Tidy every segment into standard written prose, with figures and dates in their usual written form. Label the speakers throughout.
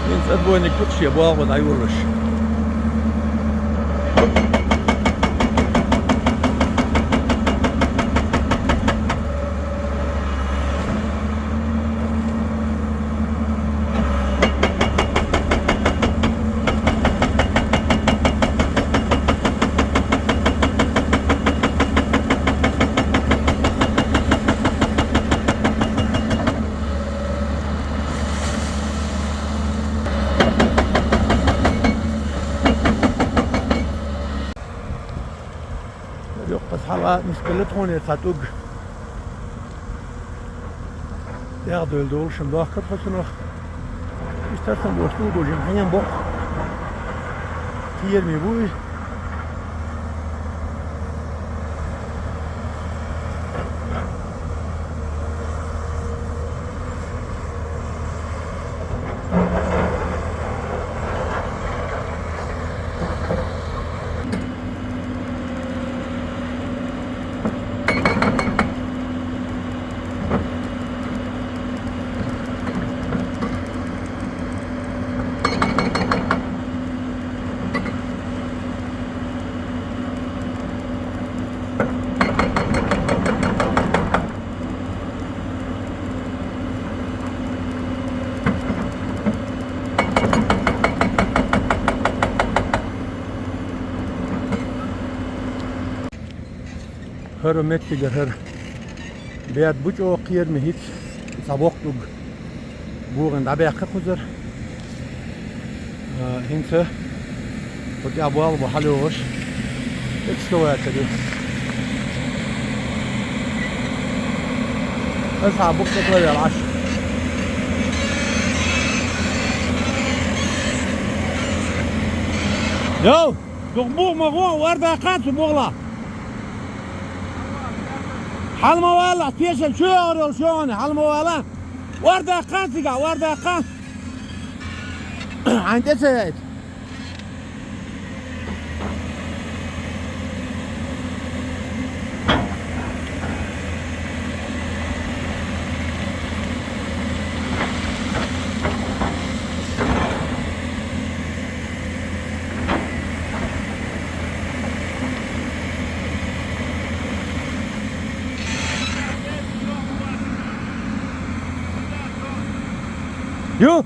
Speaker 1: Więc odbojnik kutsie błagło na jurzysz. Yok kasala miskeletoni satug. Ya döldü oluşum da hakikat kasını. İstersen boşluğu doluyum. Hemen bok. Tiyer mi bu? Hürmetliler her. Beyat buç o kıyır mı hiç saboklug. Buğun da beyakı kuzur. Hinse. Kuti abu al bu halı hoş. Ekskavayat ediyor. Sabuk da böyle aş. Yo, dokbuğma bu varda kaçı boğla. Halma valla, piyasal şu ağrıyor şu an, halma valla. Varda kaçıga, varda kaç. Anteseyet. Yo.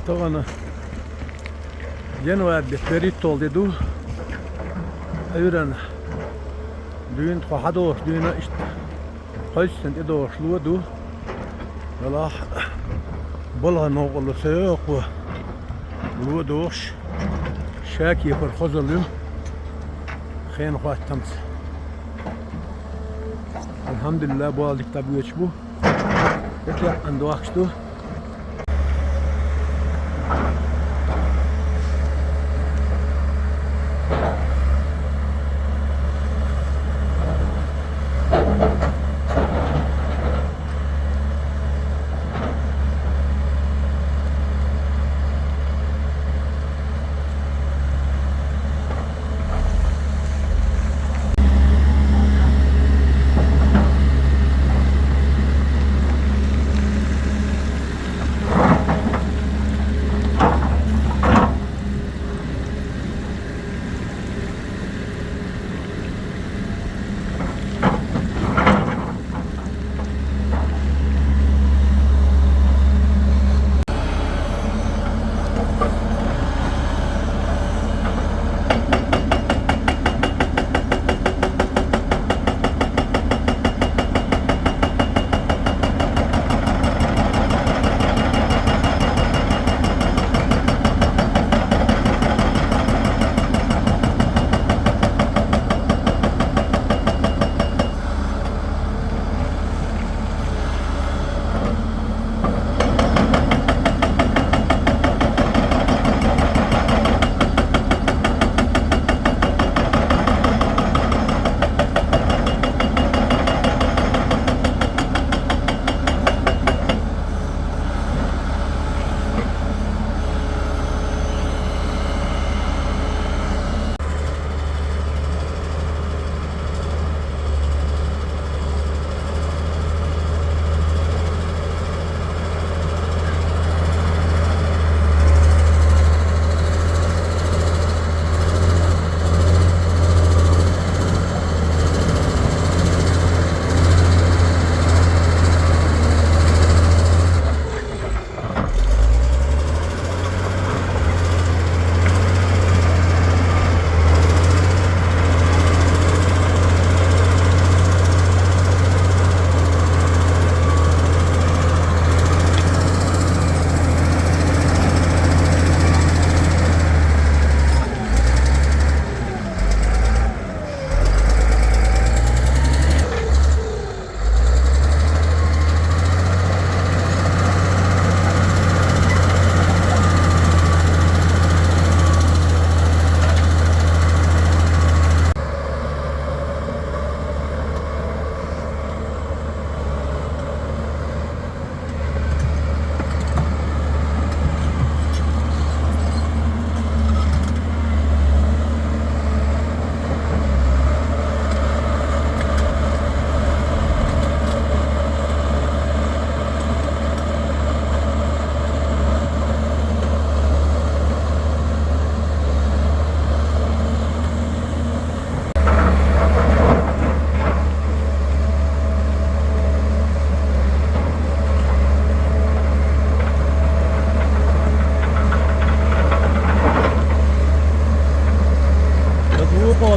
Speaker 1: Togana Januari ferit oldu du. Ayuran düğün tuhador düğüne işte kaçsın edor şlu du. Valla bala noqulu sayık bu. Bu doğuş şaki yapar hazırlığım. Xeyne xahtams. Alhamdulillah bu aldık tabi geç bu. Peki ando akıştı.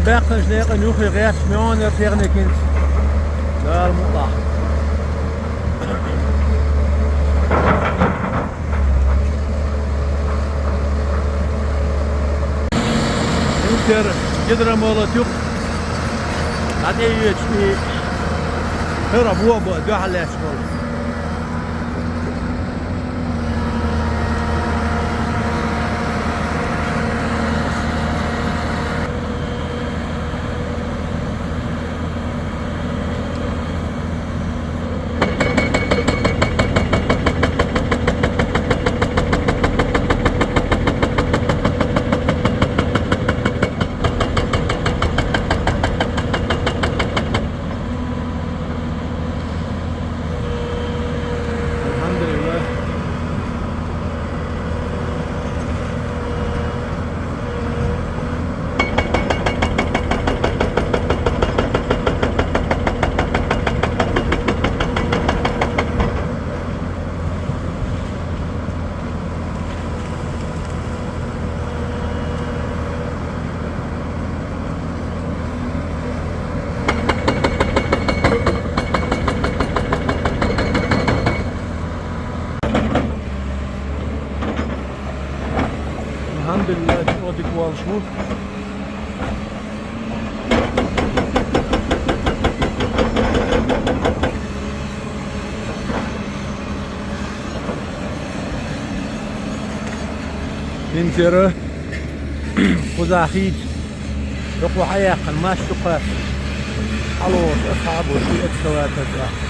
Speaker 1: Bergers liggen nu gerecht met tegen de kind. Daar moet dat. Inter جدر مولاتيق. هذا يجي هرب هو بدو على اسمه. Alhamdulillah wat ik wel smooth. ننزره خزاخيد يقوى حياقا ما شتقى حلوش أصحاب وشي أكسواتك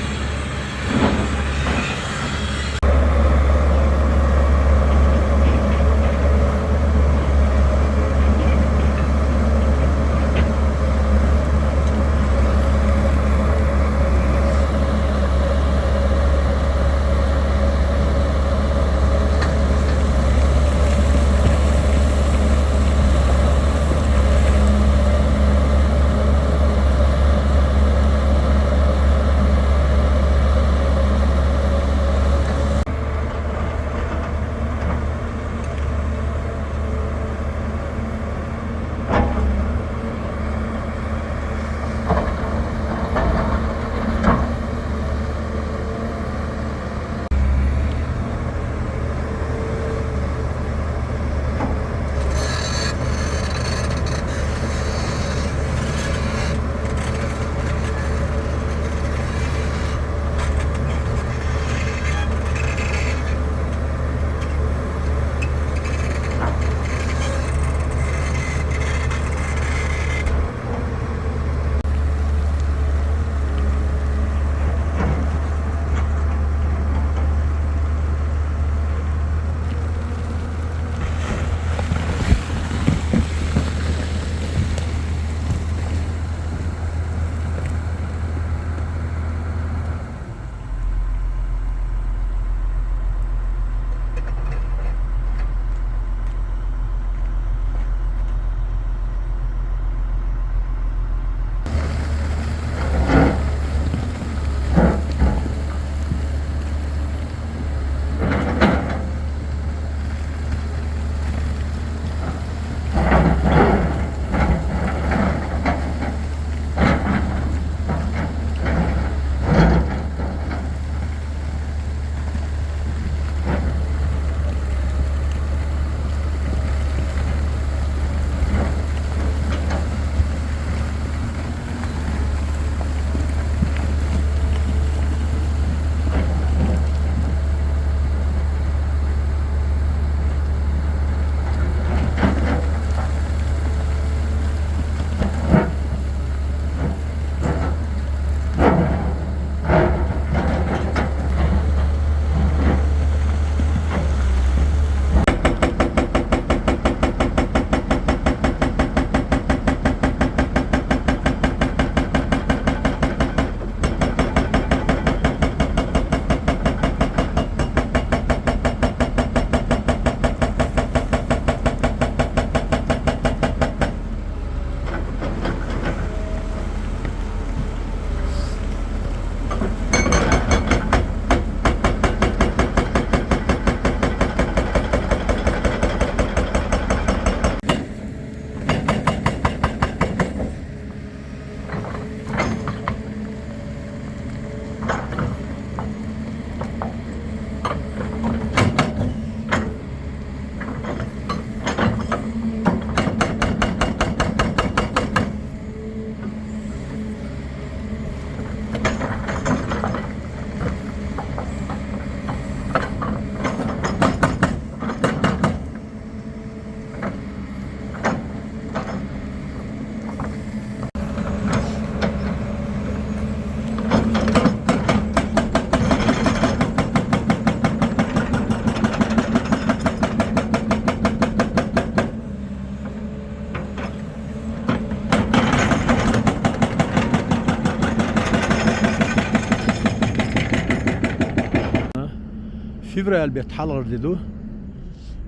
Speaker 1: فيفرال بيتحرر ديدو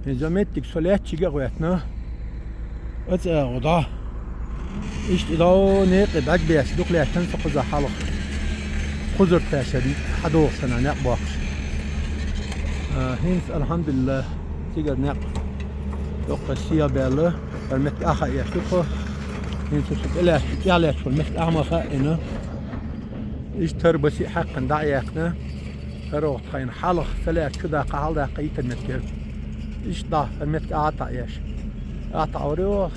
Speaker 1: زمتك سولات تيجا غواتنا أتى غدا إيش إذا نيق بعد بيس دوك لا تنسق ذا حلق خزر تاشري حدو سنة نقباقش هنس الحمد لله تيجا نق دوك السيا بالله المت أخا يشوفه هنس سكلا يعلى شو المت أعمى خائنة إيش تربسي حقا دعيقنا فروت خاين حلق ثلاث كذا قاعد دقيقة المتكر إيش ضع المتك أعطى إيش أعطى أوريو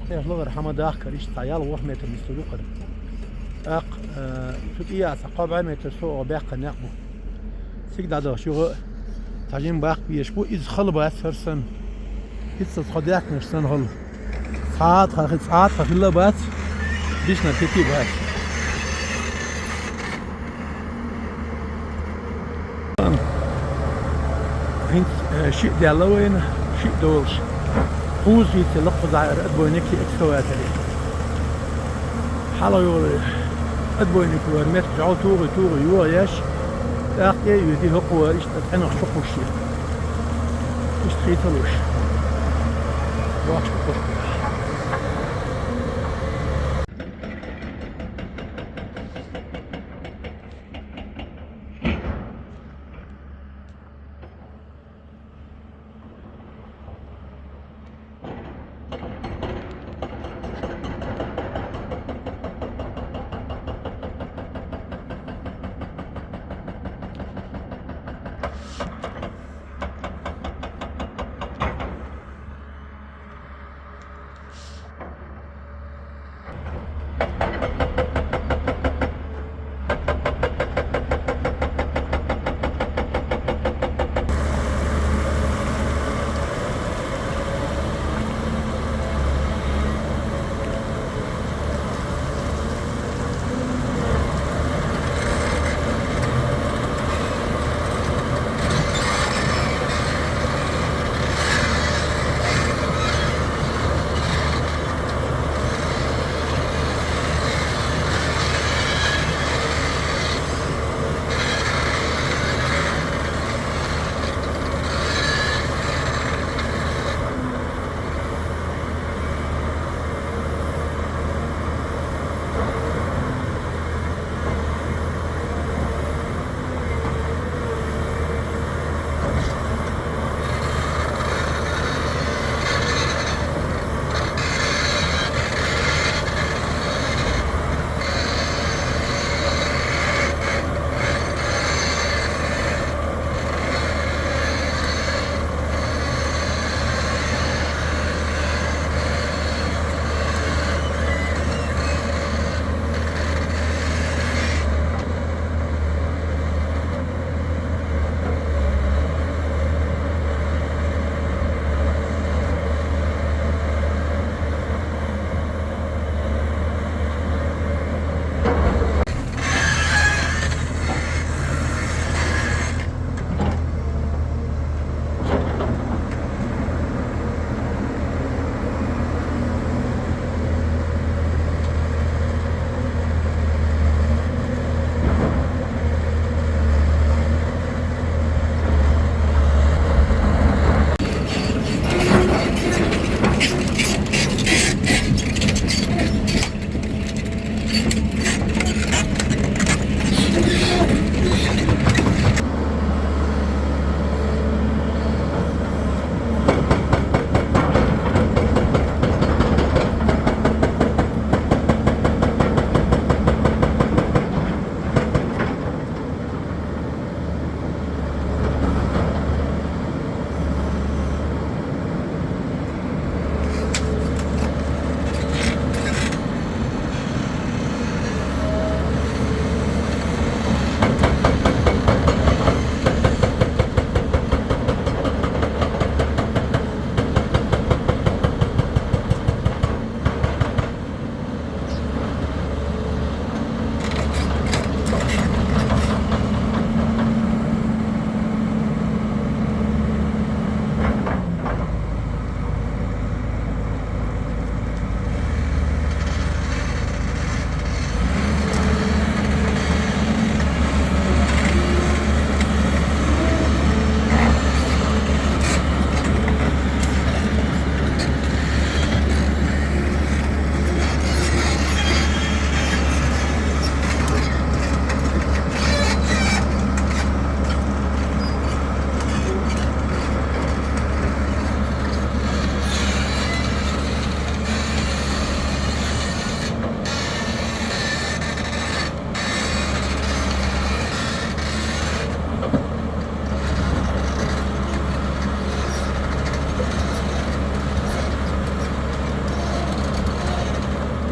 Speaker 1: خير لغر حمد آخر إيش تعيال وح متر مستلوقر أق شو إياه ثقاب عن متر سوق باقي نقبو سيك ده شو تاجين باق بيشبو إز خل باس هرسن هيتس خديات نرسن هل ساعات خلا باس بيش نتيتي باس هين شيء ديالوين شيء دولش خوز يتلقى زعير أدبوينكي إكسواتري حالا يوري أدبوينك ورمت جعل توغي يوريش أخي يدي هقوة إيش تتعنق شقوشي إيش تخيطلوش واش بقول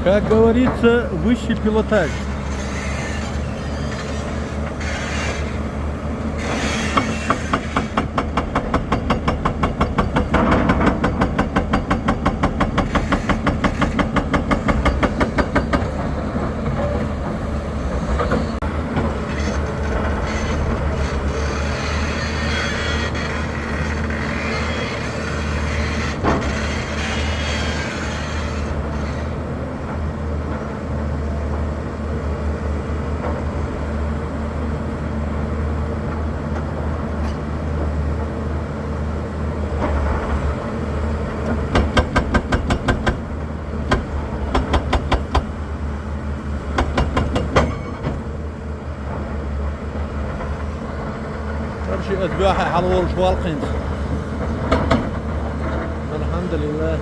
Speaker 1: Как говорится, высший пилотаж. شيء أذباحي حلول شوالقين الحمد لله.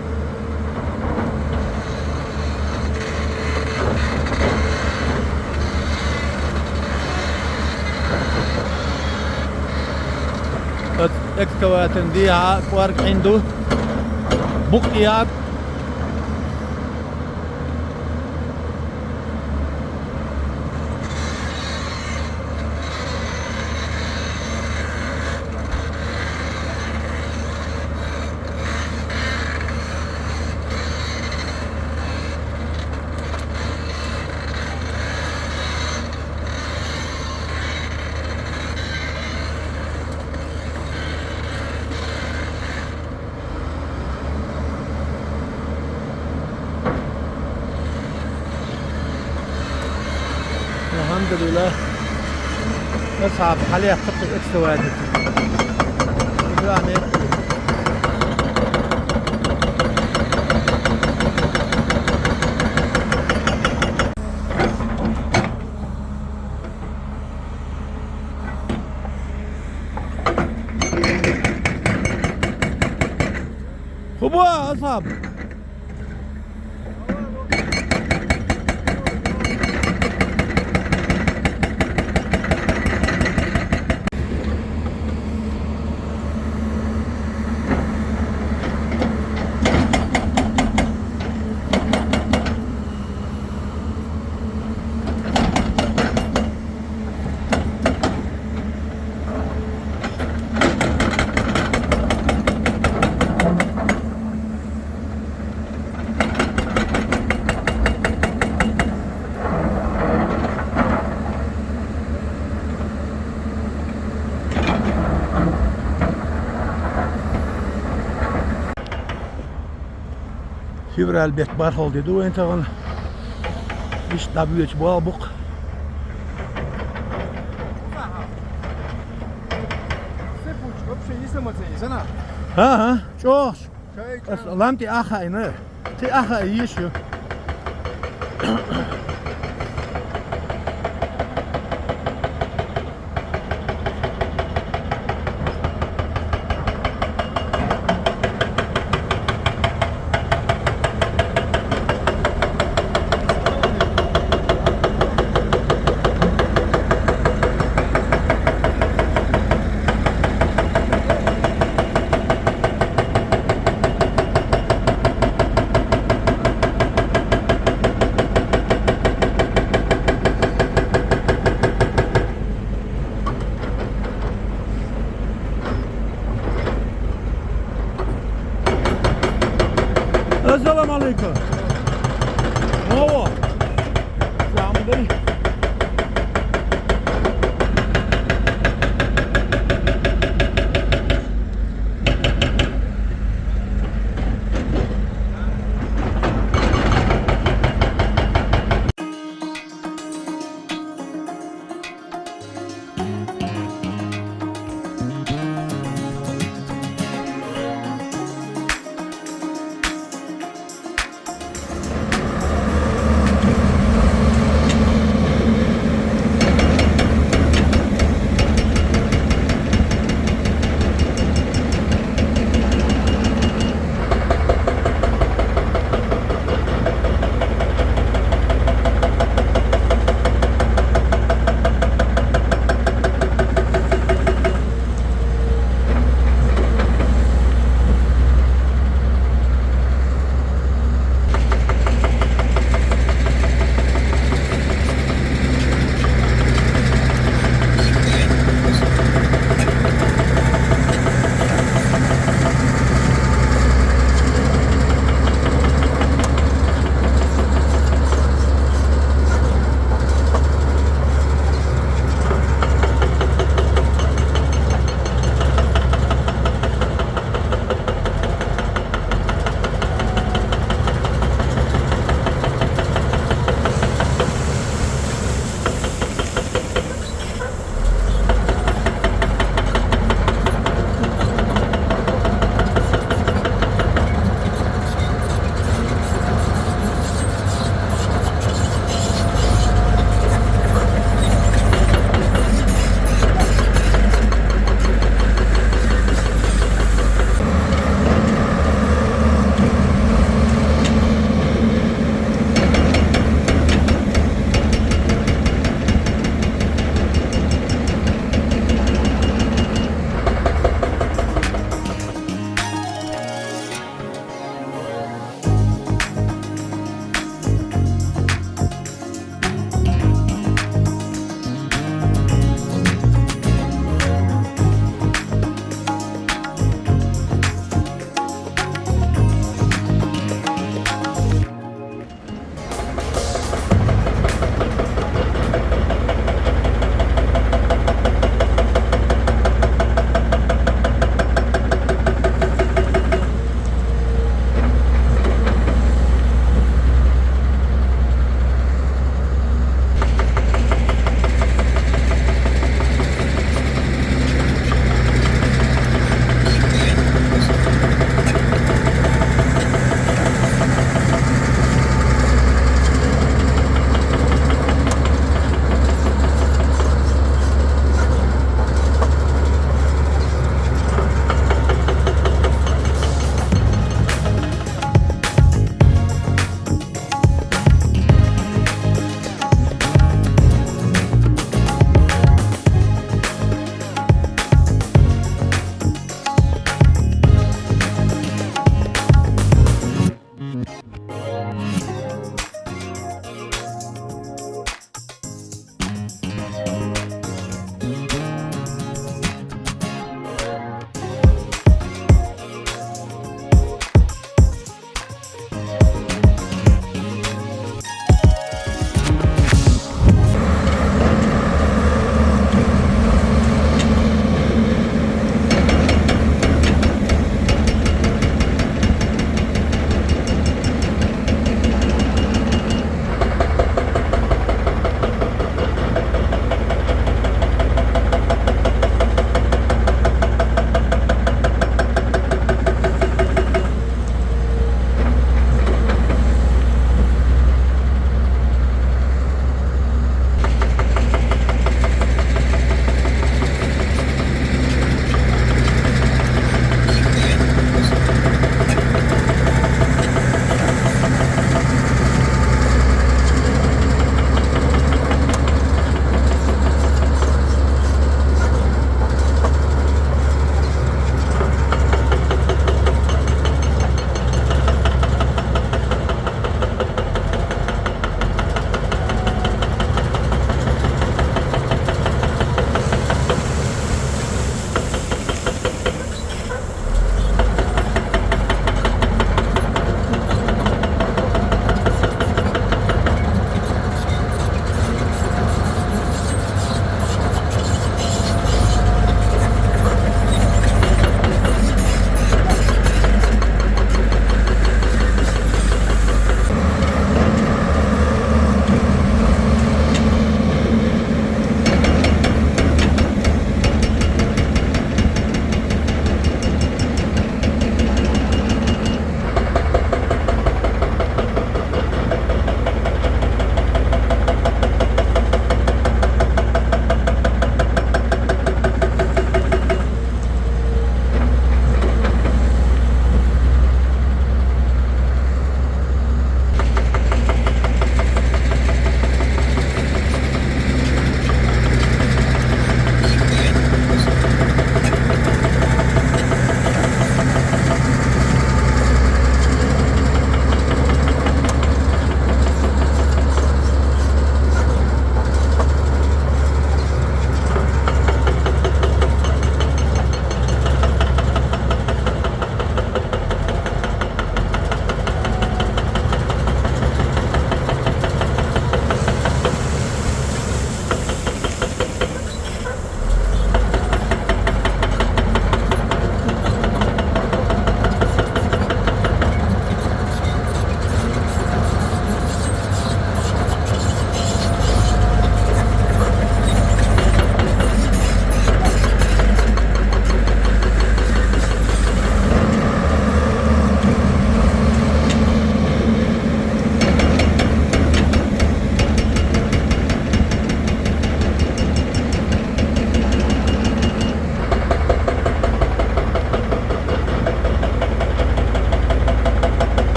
Speaker 1: اكتواتن دي كوارك عنده بقيات الحمد لله. أصعب حاليا خط الإكسوات خبوة أصعب. Hier البيت بارهول دي دو انت غن مش دابيوش بوابق ها شوش لامتي اخا انا تي اخا يشو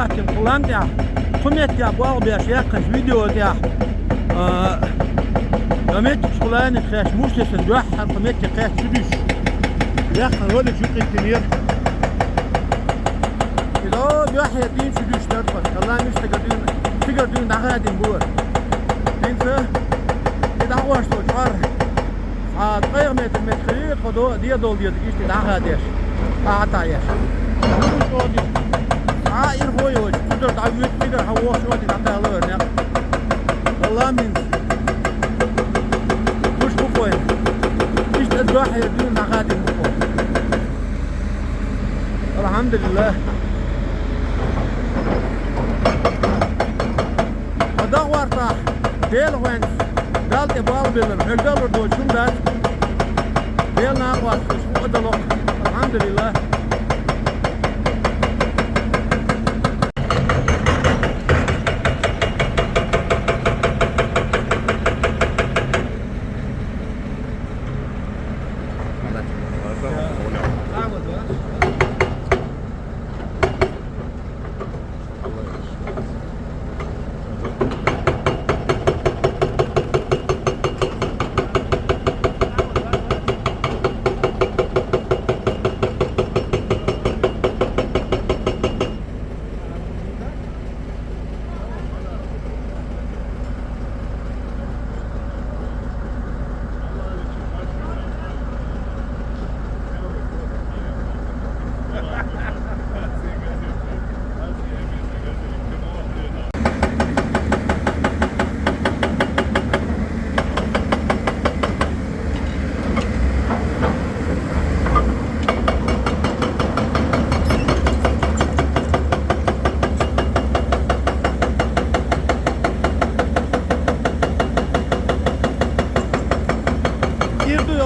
Speaker 1: vaktim kullan ya. Kumet ya bu al bir şey yakın video ya. Kumet kullan kaç muhtesin duah kumet kaç düş. Yakın öyle şu kitmir. İdo duah yedin şu düş dört bak. Allah müstegedin daha edin bu. Neyse. İdo var şu var. غير متر خدو دي دول دي işte daha der. Daha da yer. İr koyuyor. Kudur da yüksek hava şu an da alır ne. Allah min. Kuş bu koy. İşte dua edin daha edin bu. Elhamdülillah. Ada varta. Del wen. Dal te bal bilir. Hölgel do şundan. Del na var. Şu da lo. Elhamdülillah.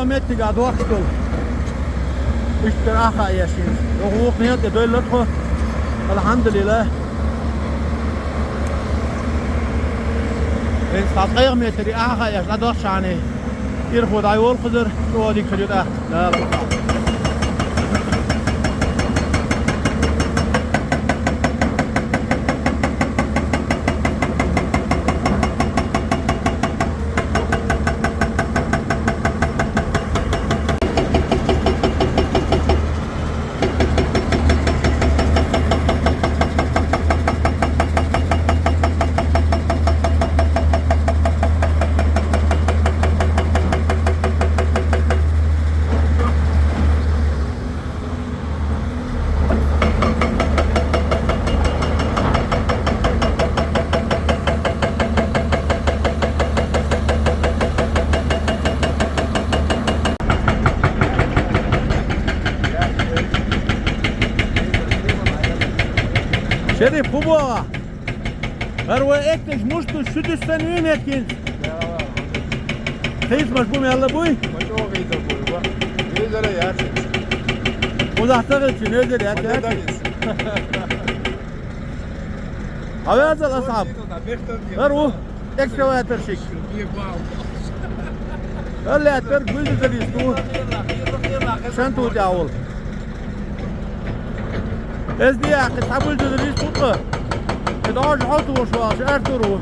Speaker 1: Metti ga doxtul. İstiraha yaşayın. Ruh niyet böyle ko. Elhamdülillah. En satayır metri aha yaş da doxşani. İr xuday ol qıdır. O dikkat da. La. Şerif bu boğa. Arva ekteş muştu südüsten ün etkin. Kıyız maş bu meyalla buy?
Speaker 2: Maç o kıyıda bu. Bak. Ne üzere yersin.
Speaker 1: Uzakta için özel ya.
Speaker 2: Hadi da gitsin.
Speaker 1: Havazal ashab. Arva ekskavator şik. Öyle atır güldü de biz. Sen tut ya ol. ازدي اخي تحول تدريس فوقه ادعاج حطوا شواش ارتروا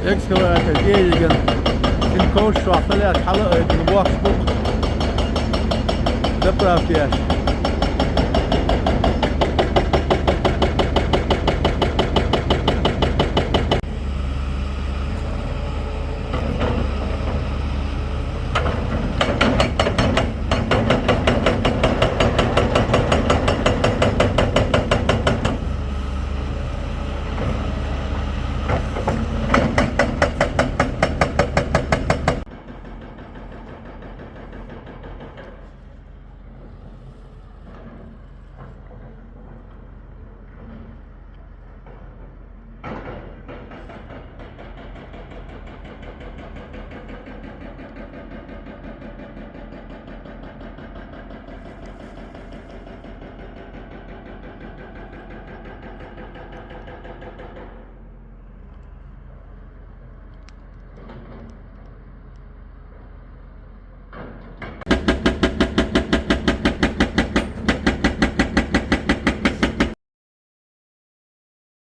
Speaker 1: Excavator gelgen. Im Coach war vielleicht alle in Wolfsburg. Der braucht ja.